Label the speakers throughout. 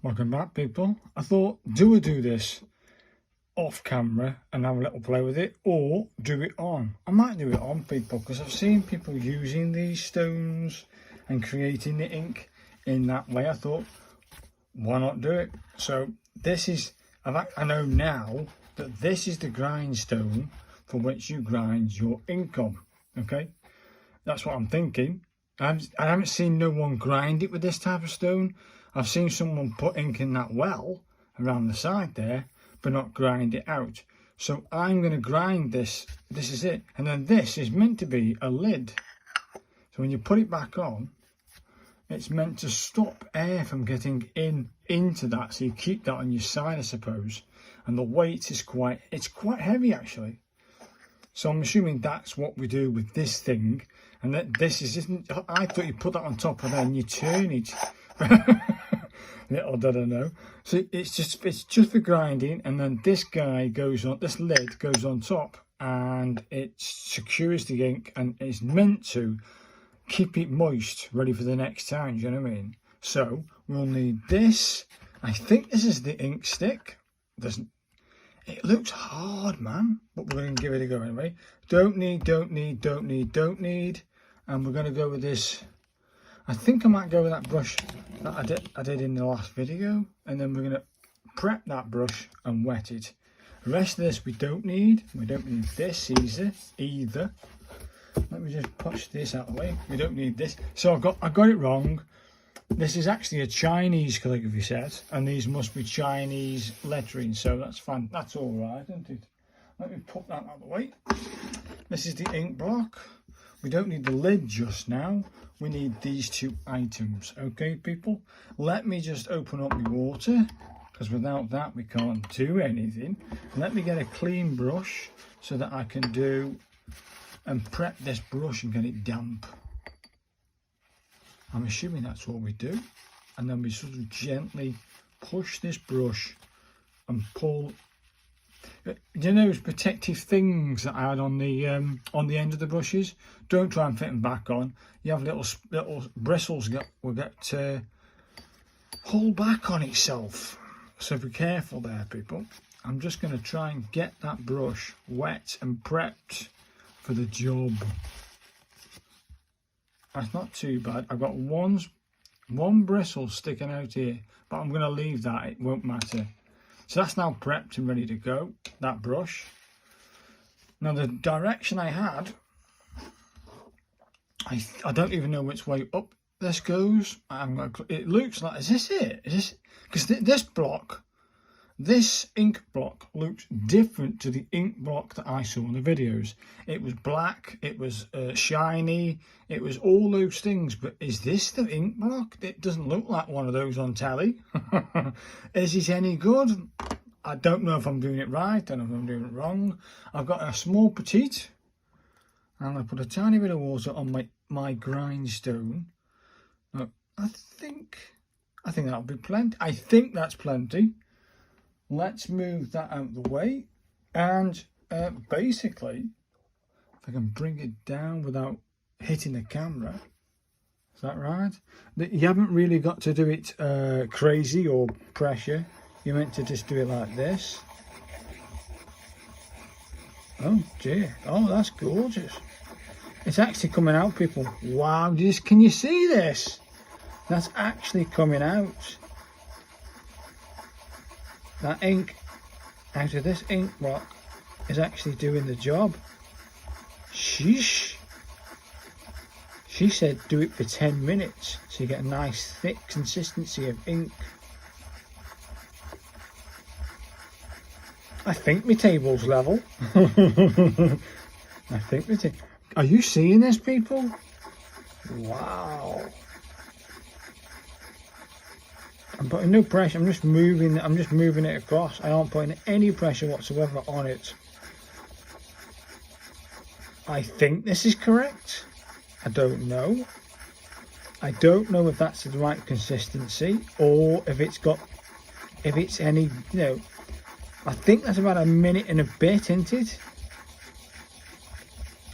Speaker 1: Welcome back, people. I thought, do I do this off camera and have a little play with it, or do it on? I might do it on, people, because I've seen people using these stones and creating the ink in that way. I thought, why not do it? So this is, I know now that this is the grindstone for which you grind your ink on. Okay, that's what I'm thinking. I haven't seen no one grind it with this type of stone. I've seen someone put ink in that well around the side there, but not grind it out. So I'm going to grind this. This is it. And then this is meant to be a lid. So when you put it back on, it's meant to stop air from getting into that. So you keep that on your side, I suppose. And the weight is quite heavy actually. So I'm assuming that's what we do with this thing. And that this isn't, I thought you put that on top of that and you turn it. Little did I know. So it's just for grinding, and then this guy goes on, this lid goes on top, and it secures the ink, and it's meant to keep it moist, ready for the next time. Do you know what I mean? So we'll need this. I think this is the ink stick. It looks hard, man, but we're going to give it a go anyway. Don't need, and we're going to go with this. I think I might go with that brush that I did in the last video, and then we're going to prep that brush and wet it. The rest of this we don't need. We don't need this either. Let me just push this out of the way. We don't need this. So I got it wrong. This is actually a Chinese calligraphy set, and these must be Chinese lettering, so that's fine. That's all right, isn't it? Let me put that out of the way. This is the ink block. We don't need the lid just now. We need these two items. Okay, people? Let me just open up the water, because without that we can't do anything. Let me get a clean brush so that I can do and prep this brush and get it damp. I'm assuming that's what we do. And then we sort of gently push this brush and pull. You know those protective things that I had on the end of the brushes? Don't try and fit them back on. You have little bristles will get pulled back on itself. So be careful there, people. I'm just going to try and get that brush wet and prepped for the job. That's not too bad. I've got one bristle sticking out here, but I'm going to leave that. It won't matter. So that's now prepped and ready to go, that brush. Now the direction I had, I don't even know which way up this goes. It looks like, is this it? Is this, because this ink block looks different to the ink block that I saw in the videos. It was black, it was shiny, it was all those things, but is this the ink block? It doesn't look like one of those on telly. Is it any good? I don't know if I'm doing it right, I don't know if I'm doing it wrong. I've got a small petite. I'm going to put a tiny bit of water on my grindstone. Now, I think that'll be plenty. I think that's plenty. Let's move that out of the way, and basically, if I can bring it down without hitting the camera, is that right? You haven't really got to do it crazy or pressure. You're meant to just do it like this. Oh dear, oh that's gorgeous. It's actually coming out, people. Wow, can you see this? That's actually coming out. That ink out of this ink block is actually doing the job. Sheesh. She said do it for 10 minutes so you get a nice thick consistency of ink. I think my table's level. I think my table. Are you seeing this, people? Wow. I'm putting no pressure. I'm just moving it across. I aren't putting any pressure whatsoever on it. I think this is correct. I don't know. I don't know if that's the right consistency, or if it's any, you know. I think that's about a minute and a bit, isn't it?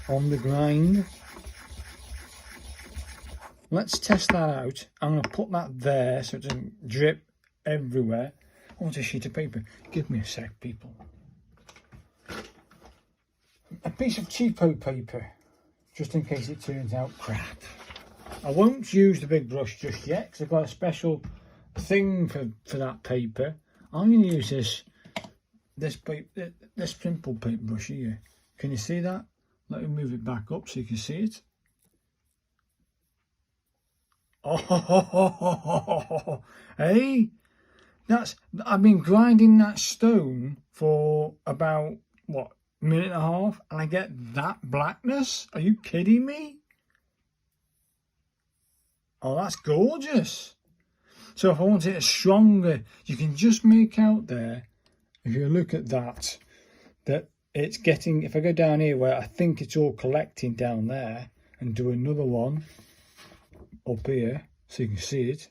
Speaker 1: On the grind. Let's test that out. I'm going to put that there so it doesn't drip everywhere. I want a sheet of paper. Give me a sec, people. A piece of cheapo paper, just in case it turns out crap. I won't use the big brush just yet because I've got a special thing for that paper. I'm going to use this simple paintbrush here. Can you see that? Let me move it back up so you can see it. Oh, hey, I've been grinding that stone for about, what, a minute and a half, and I get that blackness? Are you kidding me? Oh, that's gorgeous. So if I want it stronger, you can just make out there, if you look at that it's getting, if I go down here where I think it's all collecting down there, and do another one up here so you can see it.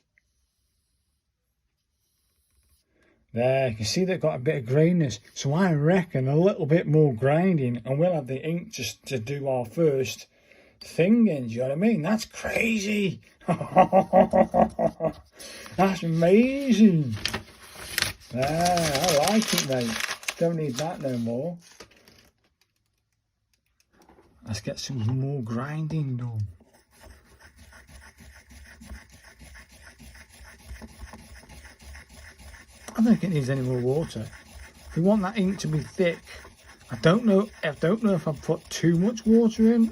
Speaker 1: There, you can see they've got a bit of greyness. So I reckon a little bit more grinding and we'll have the ink just to do our first thing in, do you know what I mean? That's crazy. That's amazing. There, I like it, mate. Don't need that no more. Let's get some more grinding done. I don't think it needs any more water. If we want that ink to be thick, I don't know if I've put too much water in.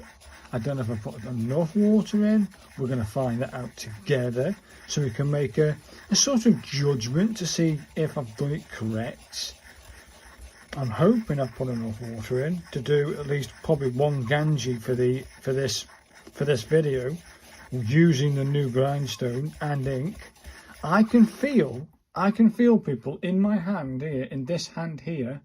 Speaker 1: I don't know if I've put enough water in. We're going to find that out together so we can make a sort of judgment to see if I've done it correct. I'm hoping I've put enough water in to do at least probably one Ganji for this video using the new grindstone and ink. I can feel people in my hand here, in this hand here,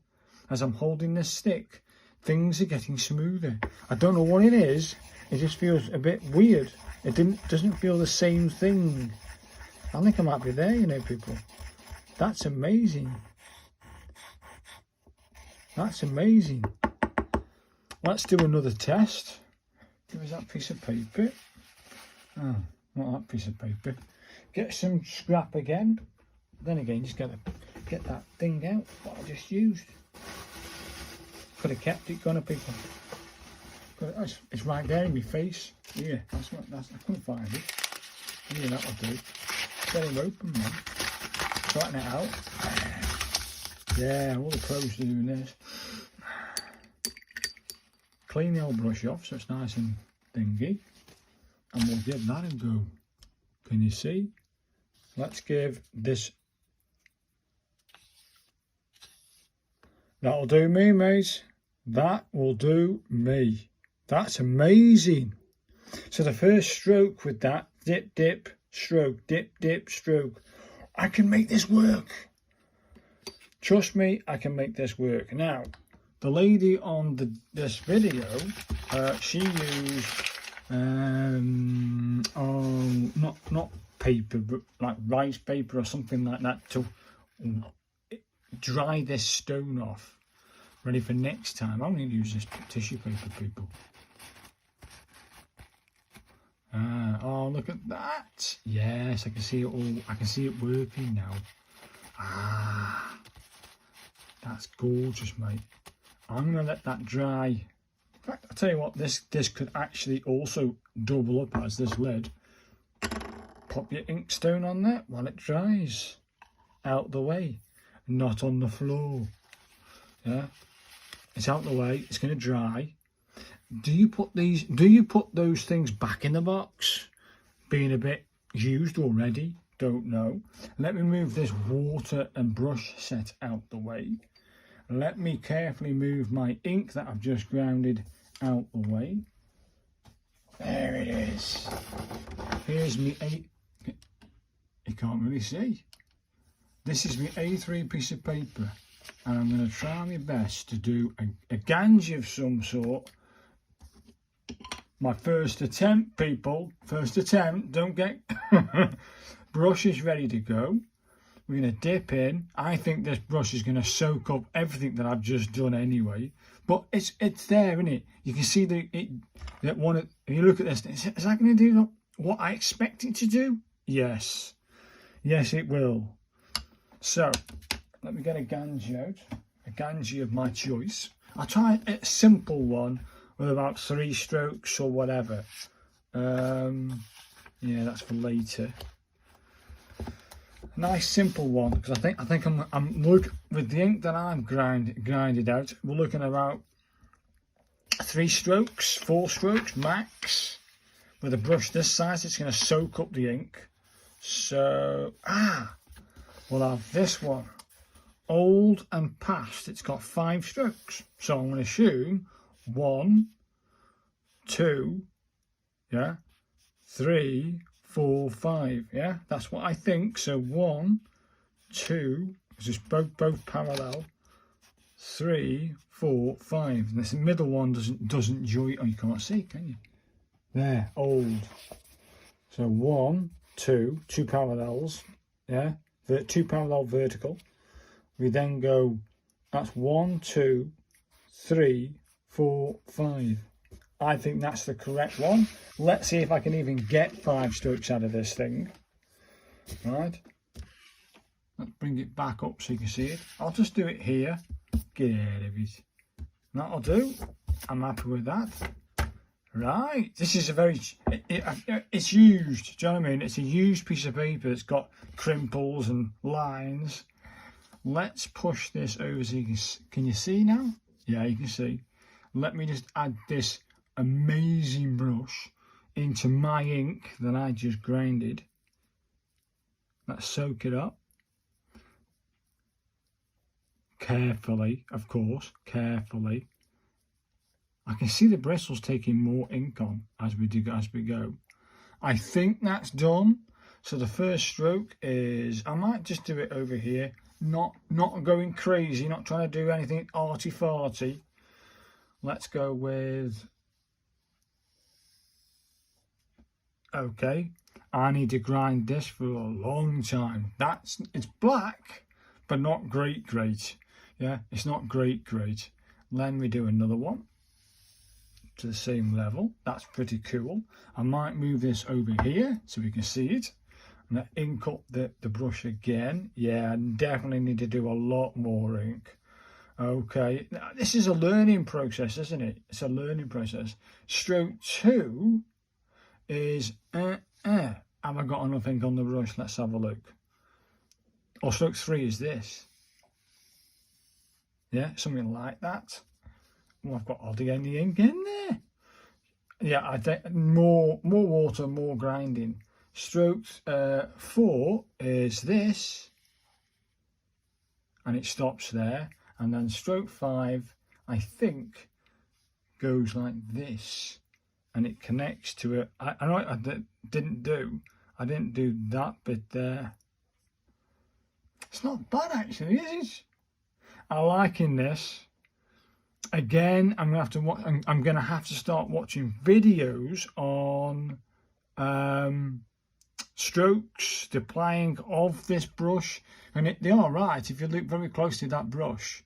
Speaker 1: as I'm holding this stick, things are getting smoother. I don't know what it is. It just feels a bit weird. It doesn't feel the same thing. I think I might be there, you know, people. That's amazing. That's amazing. Let's do another test. Give us that piece of paper. Oh, not that piece of paper. Get some scrap again. Then again, just gotta get that thing out, what I just used. Could have kept it, gonna people. It's right there in my face. Yeah, I couldn't find it. Yeah, that'll do. Get him open, man. Flatten it out. Yeah, all the pros are doing this. Clean the old brush off so it's nice and thingy. And we'll give that a go. Can you see? Let's give this. That'll do me, mate. That will do me. That's amazing. So the first stroke with that, dip, dip, stroke, dip, dip, stroke. I can make this work. Trust me, I can make this work. Now, the lady on this video, she used, not paper, but like rice paper or something like that to dry this stone off. Ready for next time. I'm going to use this tissue paper, people. Oh, look at that. Yes, I can see it all. I can see it working now. That's gorgeous, mate. I'm going to let that dry. In fact, I'll tell you what, this could actually also double up as this lid. Pop your inkstone on there while it dries. Out the way, not on the floor. Yeah, it's out the way, it's going to dry. Do you put those things back in the box? Being a bit used already? Don't know. Let me move this water and brush set out the way. Let me carefully move my ink that I've just grounded out the way. There it is. Here's me you can't really see. This is my A3 piece of paper. And I'm going to try my best to do a Ganji of some sort. My first attempt, people. First attempt. Don't get... Brush is ready to go. We're going to dip in. I think this brush is going to soak up everything that I've just done anyway. But it's there, isn't it? You can see that one. If you look at this, is that going to do what I expect it to do? Yes. Yes, it will. So, let me get a Ganji out. A Ganji of my choice. I'll try a simple one with about 3 strokes or whatever. Yeah, that's for later. Nice simple one, because I think I'm look with the ink that I've grinded out. We're looking at about 3 strokes, 4 strokes max. With a brush this size, it's going to soak up the ink. So we'll have this one, old and past. It's got 5 strokes, so I'm going to assume 1, 2, yeah, 3, 4, 5, yeah, that's what I think. So 1, 2, just both parallel, 3, 4, 5. And this middle one doesn't join. Oh, you can't see, can you? There, old. So 1, 2 parallels, yeah, 2 parallel vertical. We then go, that's 1, 2, 3, 4, 5. I think that's the correct one. Let's see if I can even get 5 strokes out of this thing. Right. Let's bring it back up so you can see it. I'll just do it here. Get out of it. That'll do. I'm happy with that. Right. This is a very... it's used. Do you know what I mean? It's a used piece of paper. It's got crimples and lines. Let's push this over so you can you see now? Yeah, you can see. Let me just add this amazing brush into my ink that I just grinded. Let's soak it up carefully, of course, carefully. I can see the bristles taking more ink on as we go. I think that's done. So the first stroke is, I might just do it over here, not going crazy, not trying to do anything arty farty. Let's go with, okay, I need to grind this for a long time. It's black, but not great. Yeah, it's not great. Let me do another one to the same level. That's pretty cool. I might move this over here so we can see it. And ink up the brush again. Yeah, I definitely need to do a lot more ink. Okay, now, this is a learning process, isn't it? It's a learning process. Stroke 2 is, have I got enough ink on the brush? Let's have a look. Or stroke 3 is this. Yeah, something like that. Well, I've got hardly any ink in there. Yeah, I think more water, more grinding. Stroke 4 is this. And it stops there. And then stroke 5, I think, goes like this, and it connects to it. I know I didn't do that bit there. It's not bad actually, is it? I'm liking this. Again, I'm gonna have to start watching videos on strokes, the applying of this brush, and they are right. If you look very closely at that brush,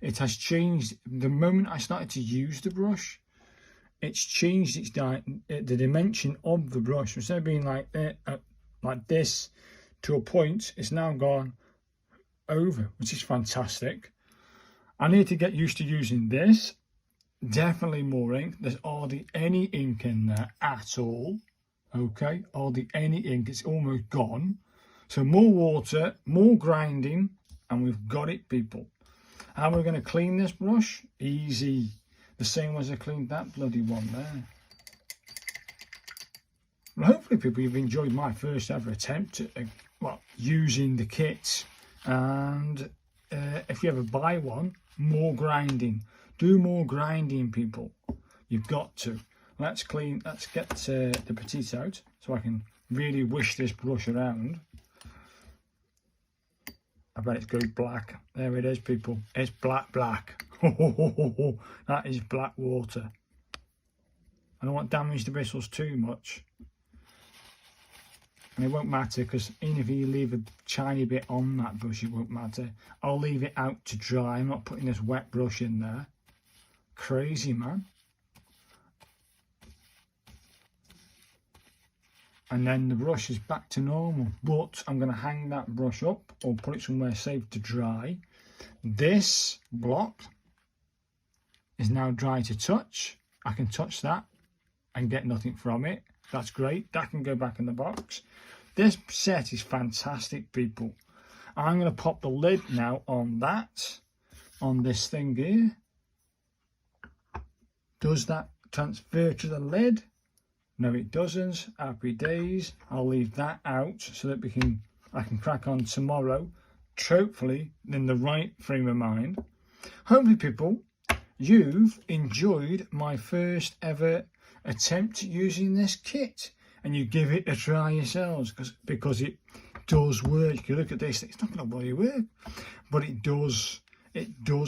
Speaker 1: it has changed. The moment I started to use the brush, it's changed the dimension of the brush. Instead of being like this to a point, it's now gone over, which is fantastic. I need to get used to using this. Definitely more ink. There's hardly any ink in there at all. Okay, hardly any ink. It's almost gone. So more water, more grinding, and we've got it, people. How are we going to clean this brush? Easy. The same as I cleaned that bloody one there. Well, hopefully, people, you've enjoyed my first ever attempt at using the kit. And if you ever buy one, more grinding. Do more grinding, people. You've got to. Let's get the petite out so I can really wish this brush around. I bet it's going black. There it is, people. It's black. That is black water. I don't want to damage the bristles too much. And it won't matter, because even if you leave a tiny bit on that brush, it won't matter. I'll leave it out to dry. I'm not putting this wet brush in there. Crazy, man. and then the brush is back to normal. But I'm going to hang that brush up or put it somewhere safe to dry. This block is now dry to touch. I can touch that and get nothing from it. That's great. That can go back in the box. This set is fantastic, people. I'm going to pop the lid now on that, on this thing here. Does that transfer to the lid? No, it doesn't. Happy days. I'll leave that out so that I can crack on tomorrow, hopefully in the right frame of mind. Hopefully, people, you've enjoyed my first ever attempt using this kit, and you give it a try yourselves because it does work. You look at this, it's not going to bloody work, but it does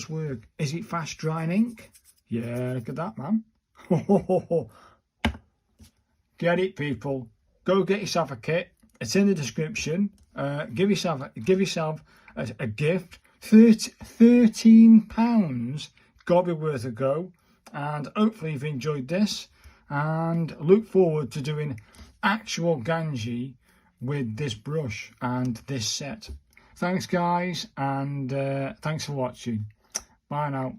Speaker 1: work. Is it fast drying ink? Yeah, look at that, man. Get it, people. Go get yourself a kit. It's in the description. Give yourself a gift. £13. Gotta be worth a go. And hopefully you've enjoyed this, and look forward to doing actual Ganji with this brush and this set. Thanks, guys, and thanks for watching. Bye now.